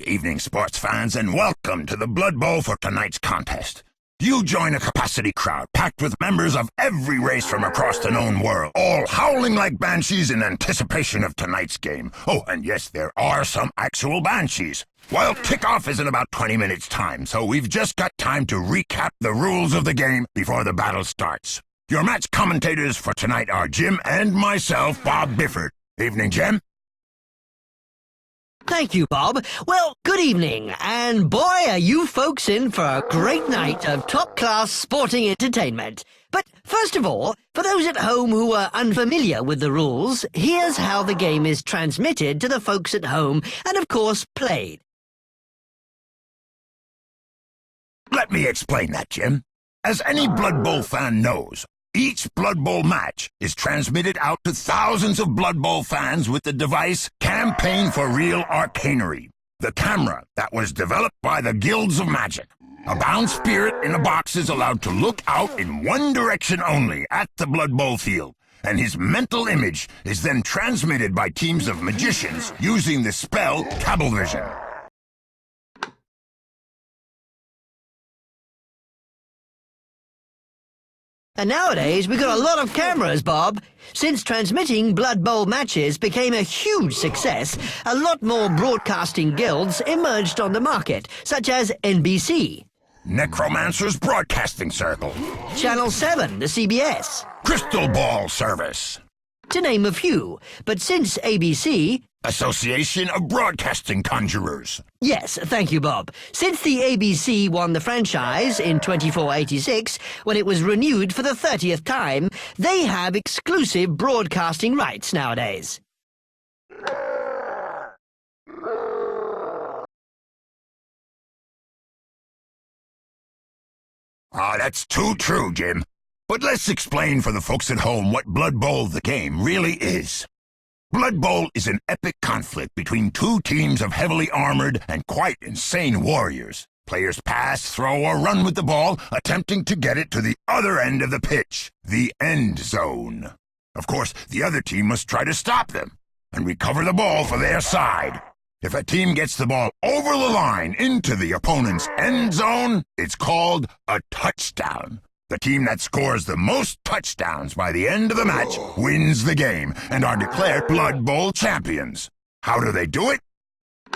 Good evening, sports fans, and welcome to the Blood Bowl for tonight's contest. You join a capacity crowd packed with members of every race from across the known world, all howling like banshees in anticipation of tonight's game. Oh, and yes, there are some actual banshees. Well, kickoff is in about 20 minutes' time, so we've just got time to recap the rules of the game before the battle starts. Your match commentators for tonight are Jim and myself, Bob Bifford. Evening, Jim. Thank you, Bob. Well, good evening, and boy, are you folks in for a great night of top-class sporting entertainment. But first of all, for those at home who are unfamiliar with the rules, here's how the game is transmitted to the folks at home and, of course, played. Let me explain that, Jim. As any Blood Bowl fan knows, each Blood Bowl match is transmitted out to thousands of Blood Bowl fans with the device Campaign for Real Arcanery, the camera that was developed by the Guilds of Magic. A bound spirit in a box is allowed to look out in one direction only at the Blood Bowl field, and his mental image is then transmitted by teams of magicians using the spell Cablevision. And nowadays, we've got a lot of cameras, Bob. Since transmitting Blood Bowl matches became a huge success, a lot more broadcasting guilds emerged on the market, such as NBC, Necromancer's Broadcasting Circle, Channel 7, the CBS, Crystal Ball Service, to name a few. But since ABC... Association of Broadcasting Conjurers. Yes, thank you, Bob. Since the ABC won the franchise in 2486, when it was renewed for the 30th time, they have exclusive broadcasting rights nowadays. That's too true, Jim. But let's explain for the folks at home what Blood Bowl the game really is. Blood Bowl is an epic conflict between two teams of heavily armored and quite insane warriors. Players pass, throw, or run with the ball, attempting to get it to the other end of the pitch, the end zone. Of course, the other team must try to stop them and recover the ball for their side. If a team gets the ball over the line into the opponent's end zone, it's called a touchdown. The team that scores the most touchdowns by the end of the match wins the game and are declared Blood Bowl champions. How do they do it?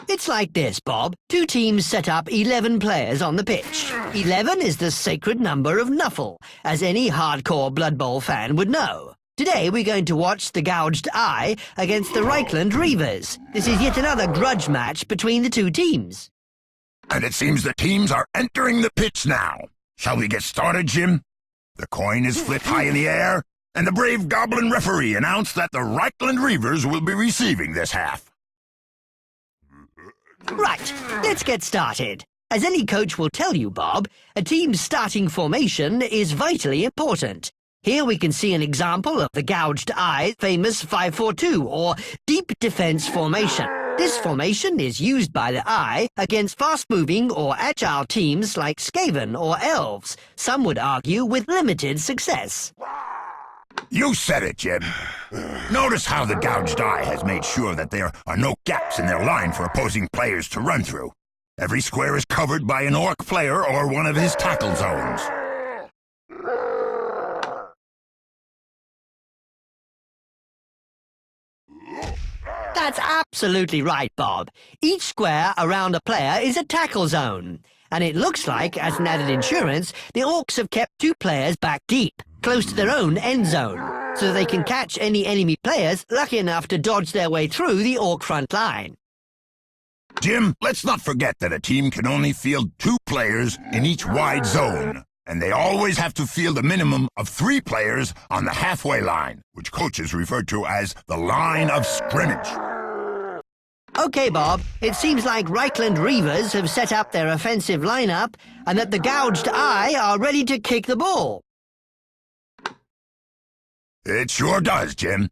It's like this, Bob. Two teams set up 11 players on the pitch. 11 is the sacred number of Nuffle, as any hardcore Blood Bowl fan would know. Today we're going to watch the Gouged Eye against the Reichland Reavers. This is yet another grudge match between the two teams. And it seems the teams are entering the pitch now. Shall we get started, Jim? The coin is flipped high in the air, and the brave goblin referee announced that the Reichland Reavers will be receiving this half. Right, let's get started. As any coach will tell you, Bob, a team's starting formation is vitally important. Here we can see an example of the Gouged Eye famous 5-4-2, or Deep Defense Formation. This formation is used by the Eye against fast-moving or agile teams like Skaven or Elves, some would argue with limited success. You said it, Jim. Notice how the Gouged Eye has made sure that there are no gaps in their line for opposing players to run through. Every square is covered by an orc player or one of his tackle zones. That's absolutely right, Bob. Each square around a player is a tackle zone. And it looks like, as an added insurance, the Orcs have kept two players back deep, close to their own end zone, so they can catch any enemy players lucky enough to dodge their way through the Orc front line. Jim, let's not forget that a team can only field 2 players in each wide zone, and they always have to field a minimum of 3 players on the halfway line, which coaches refer to as the line of scrimmage. Okay, Bob, it seems like Reichland Reavers have set up their offensive lineup and that the Gouged Eye are ready to kick the ball. It sure does, Jim.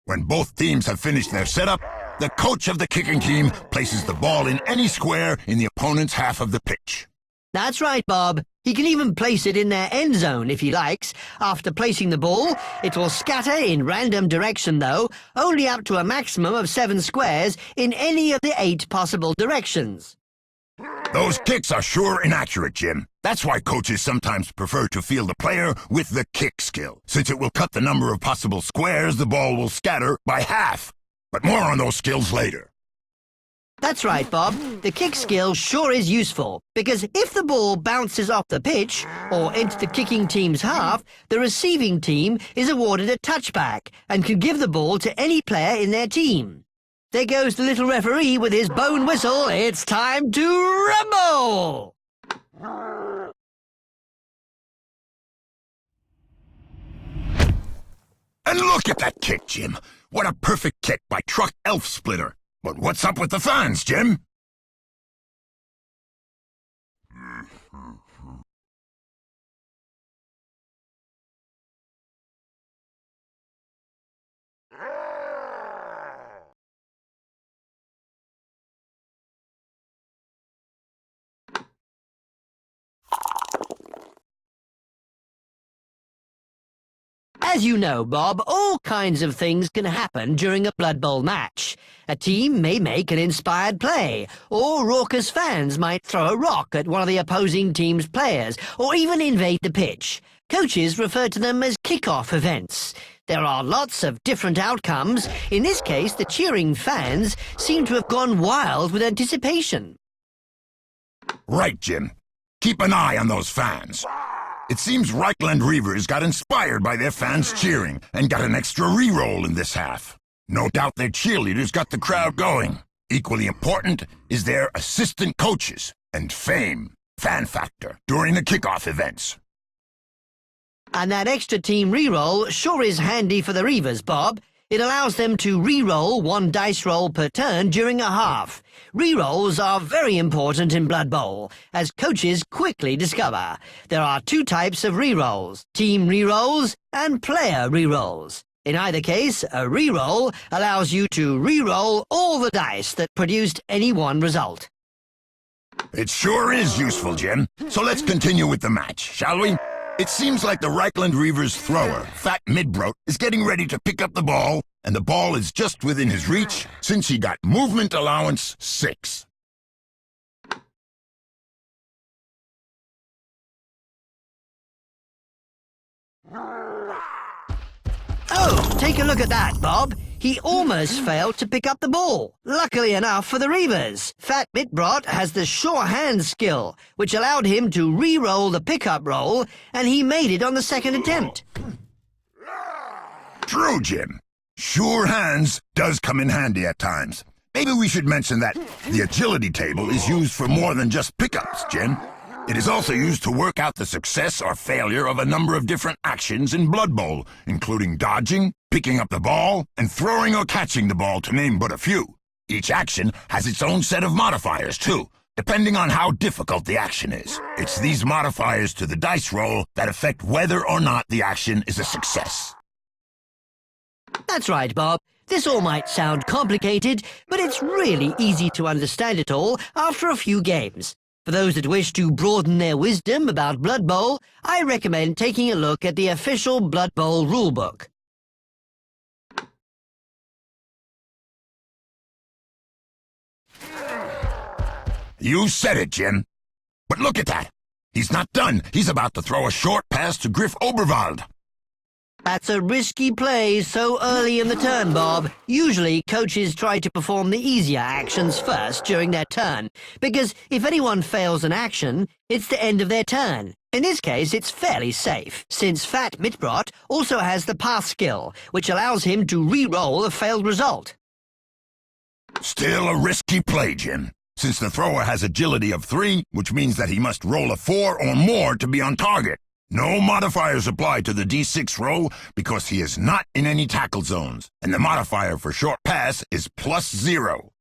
When both teams have finished their setup, the coach of the kicking team places the ball in any square in the opponent's half of the pitch. That's right, Bob. He can even place it in their end zone if he likes. After placing the ball, it will scatter in random direction though, only up to a maximum of 7 squares in any of the 8 possible directions. Those kicks are sure inaccurate, Jim. That's why coaches sometimes prefer to field a player with the kick skill, since it will cut the number of possible squares the ball will scatter by half. But more on those skills later. That's right, Bob. The kick skill sure is useful, because if the ball bounces off the pitch or into the kicking team's half, the receiving team is awarded a touchback and can give the ball to any player in their team. There goes the little referee with his bone whistle. It's time to rumble! And look at that kick, Jim. What a perfect kick by Truck Elf Splitter. But what's up with the fans, Jim? As you know, Bob, all kinds of things can happen during a Blood Bowl match. A team may make an inspired play, or raucous fans might throw a rock at one of the opposing team's players, or even invade the pitch. Coaches refer to them as kick-off events. There are lots of different outcomes. In this case, the cheering fans seem to have gone wild with anticipation. Right, Jim. Keep an eye on those fans. It seems Reichland Reavers got inspired by their fans cheering and got an extra re-roll in this half. No doubt their cheerleaders got the crowd going. Equally important is their assistant coaches and fame, fan factor, during the kickoff events. And that extra team re-roll sure is handy for the Reavers, Bob. It allows them to re-roll 1 dice roll per turn during a half. Re-rolls are very important in Blood Bowl, as coaches quickly discover. There are 2 types of re-rolls, team re-rolls and player re-rolls. In either case, a re-roll allows you to re-roll all the dice that produced any one result. It sure is useful, Jim. So let's continue with the match, shall we? It seems like the Reichland Reavers thrower, Fat Midbrot, is getting ready to pick up the ball, and the ball is just within his reach since he got movement allowance 6. Oh, take a look at that, Bob. He almost failed to pick up the ball. Luckily enough for the Reavers, Fat Midbrot has the sure hand skill, which allowed him to re-roll the pickup roll, and he made it on the second attempt. True, Jim. Sure hands does come in handy at times. Maybe we should mention that the agility table is used for more than just pickups, Jim. It is also used to work out the success or failure of a number of different actions in Blood Bowl, including dodging, picking up the ball, and throwing or catching the ball, to name but a few. Each action has its own set of modifiers, too, depending on how difficult the action is. It's these modifiers to the dice roll that affect whether or not the action is a success. That's right, Bob. This all might sound complicated, but it's really easy to understand it all after a few games. For those that wish to broaden their wisdom about Blood Bowl, I recommend taking a look at the official Blood Bowl rulebook. You said it, Jim. But look at that. He's not done. He's about to throw a short pass to Griff Oberwald. That's a risky play so early in the turn, Bob. Usually, coaches try to perform the easier actions first during their turn, because if anyone fails an action, it's the end of their turn. In this case, it's fairly safe, since Fat Midbrot also has the pass skill, which allows him to re-roll a failed result. Still a risky play, Jim, since the thrower has agility of 3, which means that he must roll a 4 or more to be on target. No modifiers apply to the D6 roll because he is not in any tackle zones, and the modifier for short pass is +0.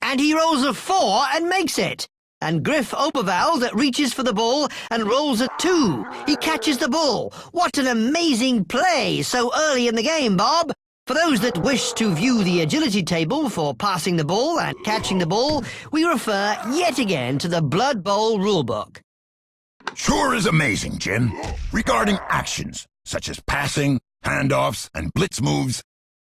And he rolls a 4 and makes it. and Griff Oberwald reaches for the ball and rolls a 2. He catches the ball. What an amazing play so early in the game, Bob. For those that wish to view the agility table for passing the ball and catching the ball, we refer yet again to the Blood Bowl rulebook. Sure is amazing, Jim. Regarding actions, such as passing, handoffs, and blitz moves,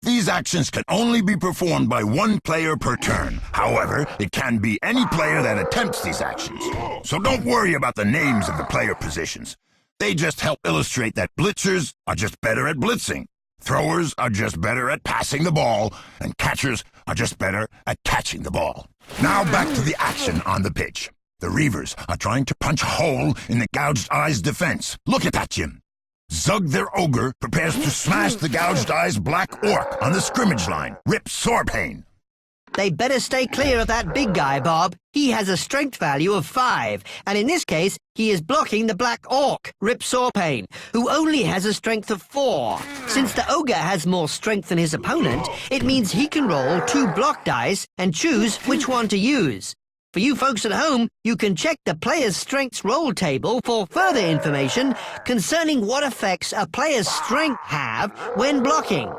these actions can only be performed by one player per turn. However, it can be any player that attempts these actions. So don't worry about the names of the player positions. They just help illustrate that blitzers are just better at blitzing, throwers are just better at passing the ball, and catchers are just better at catching the ball. Now back to the action on the pitch. The Reavers are trying to punch a hole in the Gouged Eyes defense. Look at that, Jim. Zug their ogre prepares to smash the Gouged Eyes black orc on the scrimmage line. Rip Sorpain. They better stay clear of that big guy, Bob. He has a strength value of 5, and in this case, he is blocking the black orc, Rip Sorpain, who only has a strength of 4. Since the ogre has more strength than his opponent, it means he can roll 2 block dice and choose which one to use. For you folks at home, you can check the player's strengths roll table for further information concerning what effects a player's strength have when blocking.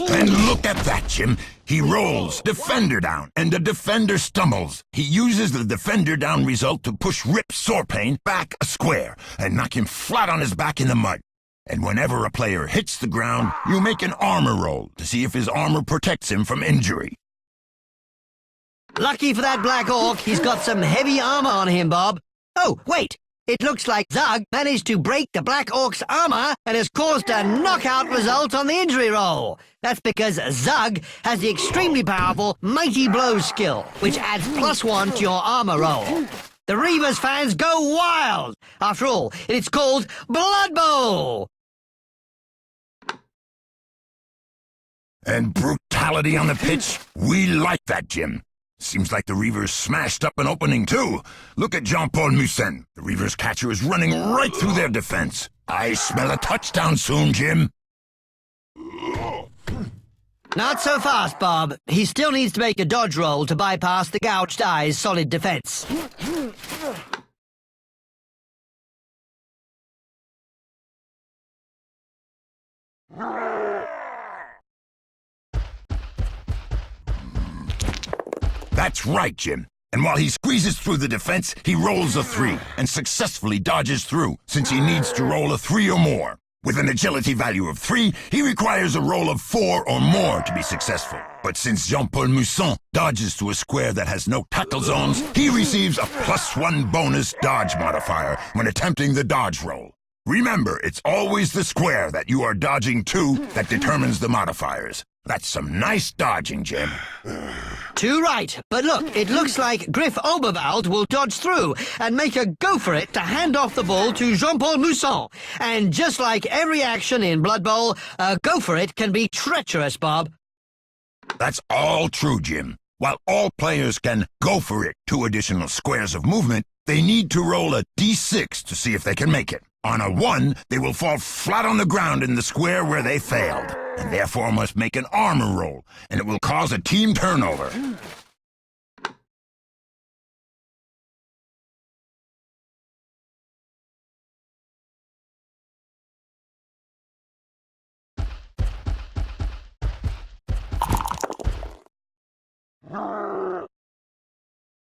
And look at that, Jim. He rolls defender down, and the defender stumbles. He uses the defender down result to push Rip Sorpain back a square and knock him flat on his back in the mud. And whenever a player hits the ground, you make an armor roll to see if his armor protects him from injury. Lucky for that black orc, he's got some heavy armor on him, Bob. Oh, wait! It looks like Zug managed to break the black orc's armor and has caused a knockout result on the injury roll. That's because Zug has the extremely powerful Mighty Blow skill, which adds +1 to your armor roll. The Reavers fans go wild! After all, it's called Blood Bowl! And brutality on the pitch? We like that, Jim. Seems like the Reavers smashed up an opening, too. Look at Jean-Paul Musen. The Reavers catcher is running right through their defense. I smell a touchdown soon, Jim. Not so fast, Bob. He still needs to make a dodge roll to bypass the Gouged Eye's solid defense. That's right, Jim. And while he squeezes through the defense, he rolls a 3 and successfully dodges through, since he needs to roll a 3 or more. With an agility value of 3, he requires a roll of 4 or more to be successful. But since Jean-Paul Musen dodges to a square that has no tackle zones, he receives a +1 bonus dodge modifier when attempting the dodge roll. Remember, it's always the square that you are dodging to that determines the modifiers. That's some nice dodging, Jim. Too right. But look, it looks like Griff Oberwald will dodge through and make a go for it to hand off the ball to Jean-Paul Musen. And just like every action in Blood Bowl, a go for it can be treacherous, Bob. That's all true, Jim. While all players can go for it 2 additional squares of movement, they need to roll a d6 to see if they can make it. On a 1, they will fall flat on the ground in the square where they failed, and therefore must make an armor roll, and it will cause a team turnover.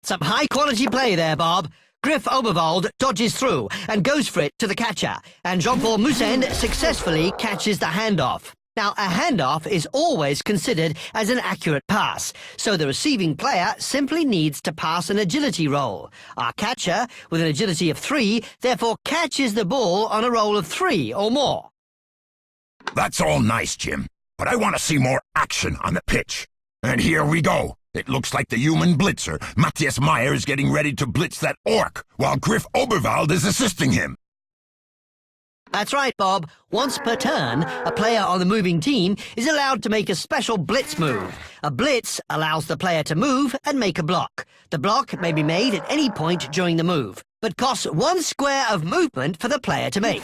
Some high-quality play there, Bob. Griff Oberwald dodges through and goes for it to the catcher, and Jean-Paul Musen successfully catches the handoff. Now, a handoff is always considered as an accurate pass, so the receiving player simply needs to pass an agility roll. Our catcher, with an agility of 3, therefore catches the ball on a roll of 3 or more. That's all nice, Jim, but I want to see more action on the pitch. And here we go. It looks like the human blitzer, Matthias Meyer, is getting ready to blitz that orc, while Griff Oberwald is assisting him. That's right, Bob. Once per turn, a player on the moving team is allowed to make a special blitz move. A blitz allows the player to move and make a block. The block may be made at any point during the move, but costs 1 square of movement for the player to make.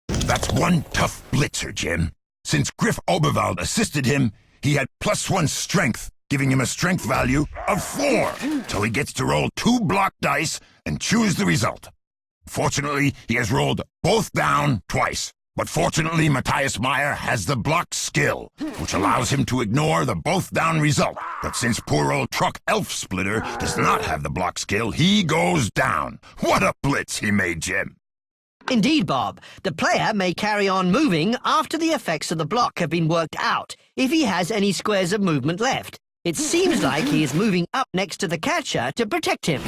That's one tough blitzer, Jim. Since Griff Oberwald assisted him, he had +1 strength, giving him a strength value of 4. So he gets to roll 2 block dice and choose the result. Fortunately, he has rolled both down twice. But fortunately, Matthias Meyer has the block skill, which allows him to ignore the both down result. But since poor old Truck Elf Splitter does not have the block skill, he goes down. What a blitz he made, Jim. Indeed, Bob. The player may carry on moving after the effects of the block have been worked out, if he has any squares of movement left. It seems like he is moving up next to the catcher to protect him.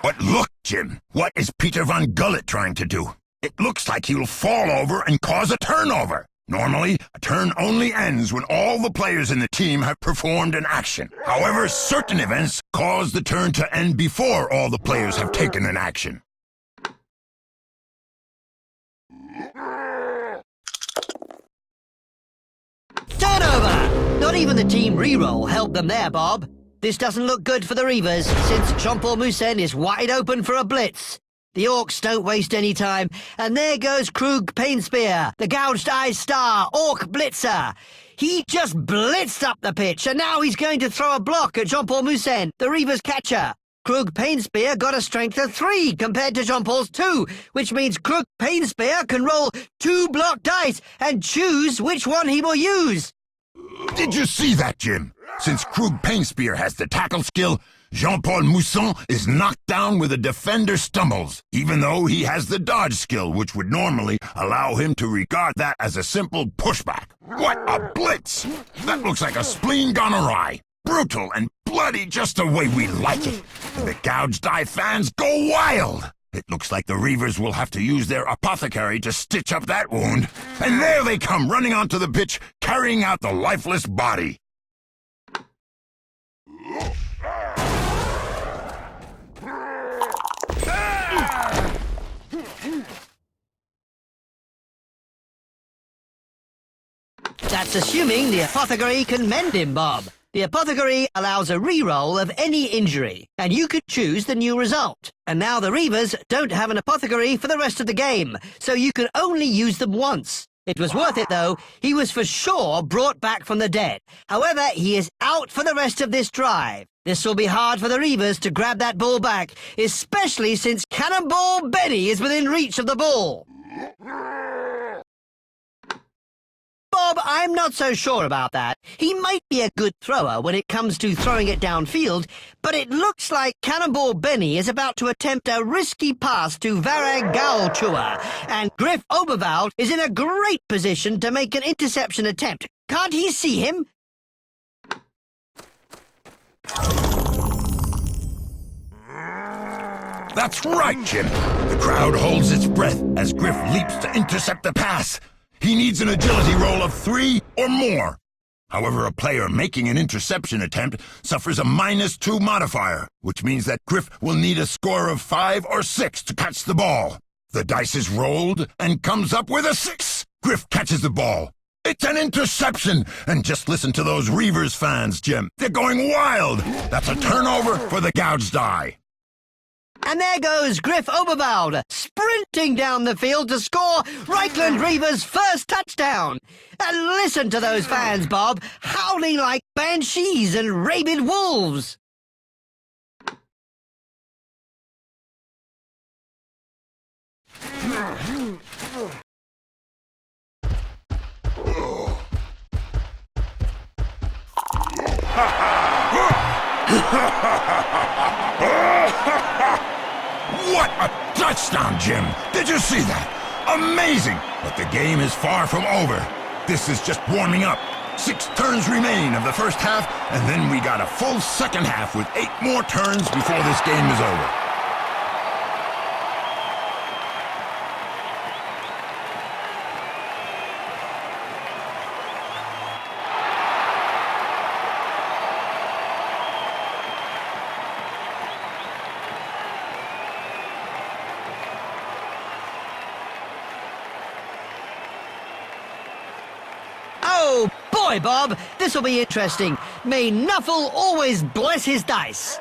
But look, Jim, what is Peter Von Gullet trying to do? It looks like he'll fall over and cause a turnover. Normally, a turn only ends when all the players in the team have performed an action. However, certain events cause the turn to end before all the players have taken an action. Turnover! Not even the team reroll helped them there, Bob. This doesn't look good for the Reavers, since Jean-Paul Moussen is wide open for a blitz. The Orcs don't waste any time, and there goes Krug Painspear, the gouged eye star, Orc blitzer. He just blitzed up the pitch, and now he's going to throw a block at Jean-Paul Moussen, the Reavers catcher. Krug Painspear got a strength of 3 compared to Jean-Paul's 2, which means Krug Painspear can roll 2 block dice and choose which one he will use. Did you see that, Jim? Since Krug Painspear has the tackle skill, Jean-Paul Mousson is knocked down with a defender stumbles, even though he has the dodge skill, which would normally allow him to regard that as a simple pushback. What a blitz! That looks like a spleen gone awry. Brutal and bloody just the way we like it. And the gouged eye fans go wild. It looks like the Reavers will have to use their apothecary to stitch up that wound. And there they come running onto the pitch, carrying out the lifeless body. That's assuming the apothecary can mend him, Bob. The apothecary allows a re-roll of any injury, and you could choose the new result. And now the Reavers don't have an apothecary for the rest of the game, so you can only use them once. It was worth it, though. He was for sure brought back from the dead. However, he is out for the rest of this drive. This will be hard for the Reavers to grab that ball back, especially since Cannonball Benny is within reach of the ball. Bob, I'm not so sure about that. He might be a good thrower when it comes to throwing it downfield, but it looks like Cannonball Benny is about to attempt a risky pass to Varag Gaulchua, and Griff Oberwald is in a great position to make an interception attempt. Can't he see him? That's right, Jim. The crowd holds its breath as Griff leaps to intercept the pass. He needs an agility roll of 3 or more. However, a player making an interception attempt suffers a -2 modifier, which means that Griff will need a score of 5 or 6 to catch the ball. The dice is rolled and comes up with a 6. Griff catches the ball. It's an interception! And just listen to those Reavers fans, Jim. They're going wild! That's a turnover for the gouged eye. And there goes Griff Oberwald, sprinting down the field to score Reichland Reavers' first touchdown. And listen to those fans, Bob, howling like banshees and rabid wolves. What a touchdown, Jim! Did you see that? Amazing! But the game is far from over. This is just warming up. 6 turns remain of the first half, and then we got a full second half with 8 more turns before this game is over. Oh, boy, Bob, this'll be interesting. May Nuffle always bless his dice.